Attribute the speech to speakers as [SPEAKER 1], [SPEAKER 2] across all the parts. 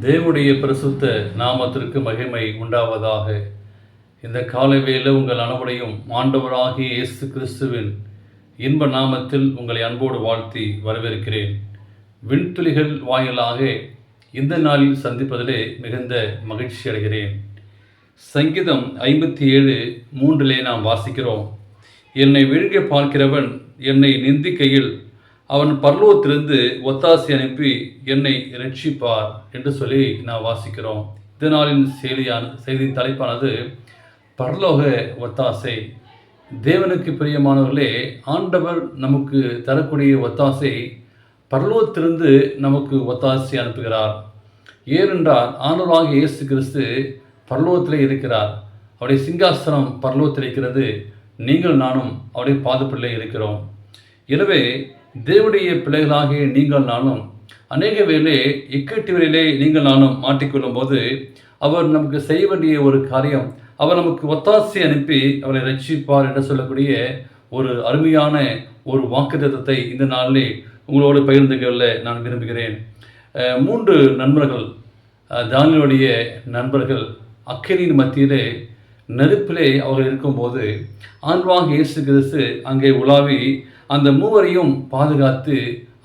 [SPEAKER 1] தேவனுடைய பரிசுத்த நாமத்திற்கு மகிமை உண்டாவதாக. இந்த காலவேளை உங்கள் அனைவரையும் ஆண்டவராகிய இயேசு கிறிஸ்துவின் இன்ப நாமத்தில் உங்களை அன்போடு வாழ்த்தி வரவேற்கிறேன். விண்துளிகள் வாயிலாக இந்த நாளில் சந்திப்பதிலே மிகுந்த மகிழ்ச்சி அடைகிறேன். சங்கீதம் 57:3 நாம் வாசிக்கிறோம், என்னை விழுங்க பார்க்கிறவன் என்னை நிந்திக்கையில் அவன் பரலோகத்திலிருந்து ஒத்தாசை அனுப்பி என்னை ரட்சிப்பார் என்று சொல்லி நாம் வாசிக்கிறோம். இந்த நாளின் செய்தியின் தலைப்பானது பரலோக ஒத்தாசை. தேவனுக்கு பிரியமானவர்களே, ஆண்டவர் நமக்கு தரக்கூடிய ஒத்தாசை பரலோகத்திலிருந்து நமக்கு ஒத்தாசை அனுப்புகிறார். ஏனென்றால் ஆண்டவராகிய இயேசு கிறிஸ்து பரலோகத்திலே இருக்கிறார். அவருடைய சிங்காசனம் பரலோகத்தில் இருக்கிறது. நீங்கள் நானும் அவருடைய பாதப்பிள்ளை இருக்கிறோம். எனவே தேவனுடைய பிள்ளைகளாகிய நீங்கள் நானும் அநேக வேளை இக்கட்டிவரிலே நீங்கள் நானும் மாட்டிக்கொள்ளும் போது அவர் நமக்கு செய்ய வேண்டிய ஒரு காரியம், அவர் நமக்கு ஒத்தாசை அனுப்பி அவரை ரட்சிப்பார் என்று சொல்லக்கூடிய ஒரு அருமையான ஒரு வாக்குத்தத்தத்தை இந்த நாளிலே உங்களோடு பகிர்ந்து கொள்ள நான் விரும்புகிறேன். 3 நண்பர்கள், தானியேலுடைய நண்பர்கள், அக்கினியின் மத்தியிலே நெருப்பிலே அவர்கள் இருக்கும்போது ஆண்டவராகிய இயேசு கிறிஸ்து அங்கே உலாவி அந்த மூவரையும் பாதுகாத்து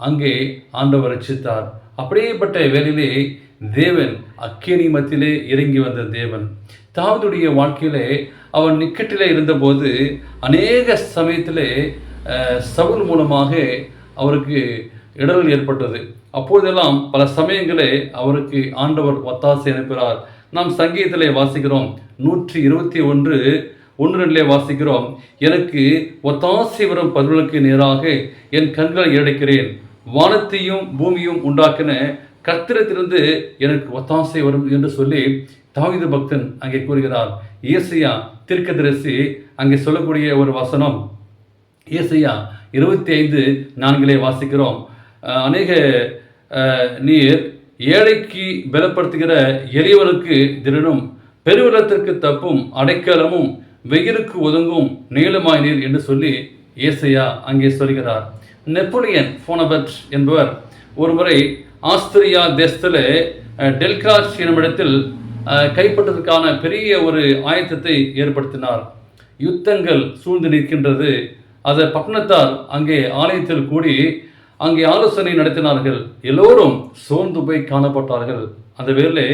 [SPEAKER 1] அங்கே ஆண்டவர் ரட்சித்தார். அப்படியேப்பட்ட வேளையிலே தேவன் அக்கினி மத்தியிலே இறங்கி வந்த தேவன் தாவீதுடைய வாழ்க்கையிலே அவன் நிக்கட்டிலே இருந்தபோது அநேக சமயத்திலே சவுல் மூலமாக அவருக்கு இடர்கள் ஏற்பட்டது. அப்பொழுதெல்லாம் பல சமயங்களே அவருக்கு ஆண்டவர் ஒத்தாசை அனுப்புகிறார். நாம் சங்கீதத்திலே வாசிக்கிறோம், 121:1-2 வாசிக்கிறோம், எனக்கு ஒத்தாசை வரும் பர்வதங்களுக்கு நேராக என் கண்களை ஏறெடுக்கிறேன், வானத்தையும் பூமியும் உண்டாக்கின கர்த்தரிடத்திலிருந்து எனக்கு ஒத்தாசை வரும் என்று சொல்லி தாவீது பக்தன் அங்கே கூறுகிறார். ஏசாயா தீர்க்கதரிசி அங்கே சொல்லக்கூடிய ஒரு வசனம், ஏசாயா 25:4 வாசிக்கிறோம், அநேக நீர் ஏழைக்கு பலப்படுத்துகிற எளியவனுக்கு திடனும் பெருவெள்ளத்திற்கு தப்பும் அடைக்கலமும் வெயிலுக்கு ஒதுங்கும் நீளமாய் நீர் என்று சொல்லி ஏசாயா அங்கே சொல்கிறார். நெப்போலியன் போனபர்ட் என்பவர் ஒரு முறை ஆஸ்திரியா தேசத்தில் டெல்கிராஸ் என்னுமிடத்தில் கைப்பற்றதற்கான பெரிய ஒரு ஆயத்தத்தை ஏற்படுத்தினார். யுத்தங்கள் சூழ்ந்து நிற்கின்றது. அதை பட்டணத்தார் அங்கே ஆலயத்தில் கூடி அங்கே ஆலோசனை நடத்தினார்கள். எல்லோரும் சோர்ந்து போய் காணப்பட்டார்கள். அந்த வேளை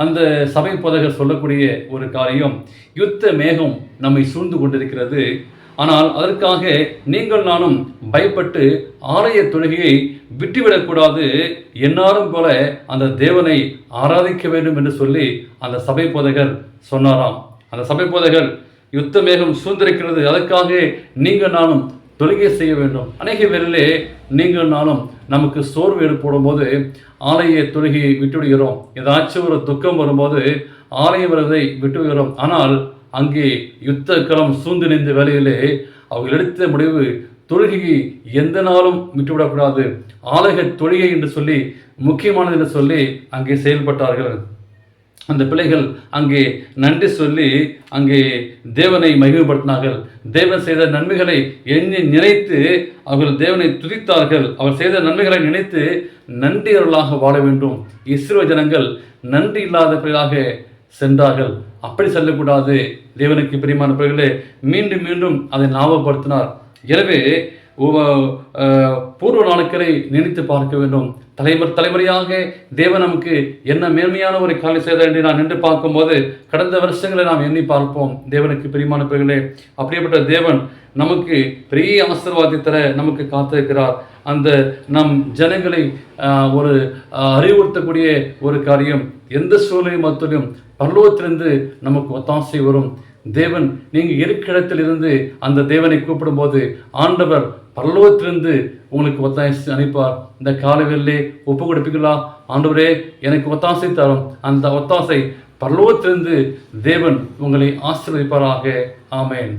[SPEAKER 1] அந்த சபை போதகர் சொல்லக்கூடிய ஒரு காரியம், யுத்த மேகம் நம்மை சூழ்ந்து கொண்டிருக்கிறது, ஆனால் அதற்காக நீங்கள் நானும் பயப்பட்டு ஆலய தொழுகையை விட்டுவிடக்கூடாது, எந்நாளும் போல அந்த தேவனை ஆராதிக்க வேண்டும் என்று சொல்லி அந்த சபை போதகர் சொன்னாராம். அந்த சபை போதகர், யுத்த மேகம் சூழ்ந்திருக்கிறது, அதற்காக நீங்கள் நானும் தொழுகை செய்ய வேண்டும். அநேக வேளையிலே நீங்கள் நானும் நமக்கு சோர்வு ஏற்படும் போது ஆலய தொழுகையை விட்டுவிடுகிறோம். ஏதாச்சும் ஒரு துக்கம் வரும்போது ஆலயம் வருவதை விட்டுவிடுகிறோம். ஆனால் அங்கே யுத்த களம் சூழ்ந்து நின்ற வேளையிலே அவர்கள் எடுத்த முடிவு, தொழுகையை எந்த நாளும் விட்டுவிடக்கூடாது, ஆலய தொழுகை என்று சொல்லி முக்கியமானது என்று சொல்லி அங்கே செயல்பட்டார்கள். அந்த பிள்ளைகள் அங்கே நன்றி சொல்லி அங்கே தேவனை மகிமைப்படுத்தினார்கள். தேவன் செய்த நன்மைகளை எண்ணி நினைத்து அவர்கள் தேவனை துதித்தார்கள். அவர் செய்த நன்மைகளை நினைத்து நன்றியவர்களாக வாழ வேண்டும். இஸ்ரவேல் ஜனங்கள் நன்றி இல்லாத பிள்ளைகளாக சென்றார்கள். அப்படி செல்லக்கூடாது. தேவனுக்கு பிரியமான பிள்ளைகளே, மீண்டும் மீண்டும் அதை ஞாபகப்படுத்தினார். எனவே பூர்வ நாட்களை நினைத்து பார்க்க வேண்டும். தலைமுறையாக தேவன் நமக்கு என்ன மேன்மையான ஒரு காலை செய்தார் என்று நான் நின்று பார்க்கும்போது கடந்த வருஷங்களை நாம் எண்ணி பார்ப்போம். தேவனுக்கு பிரியமான பிள்ளைகளே, அப்படிப்பட்ட தேவன் நமக்கு பெரிய ஆசீர்வாதத்தை தர நமக்கு காத்திருக்கிறார். அந்த நம் ஜனங்களை ஒரு அறிவுறுத்தக்கூடிய ஒரு காரியம், எந்த சூழ்நிலை மத்தியிலும் பரலோகத்திலிருந்து நமக்கு ஒத்தாசை வரும். தேவன் நீங்கள் இருக்கிற இடத்தில் இருந்து அந்த தேவனை கூப்பிடும்போது ஆண்டவர் பரலோகத்திலிருந்து உங்களுக்கு ஒத்தாசை அனுப்பார். இந்த காலவெளியிலே ஒப்பு கொடுப்பீங்களா? ஆண்டவரே, எனக்கு ஒத்தாசை தரும். அந்த ஒத்தாசை பரலோகத்திலிருந்து தேவன் உங்களை ஆசீர்வதிப்பாராக. ஆமென்.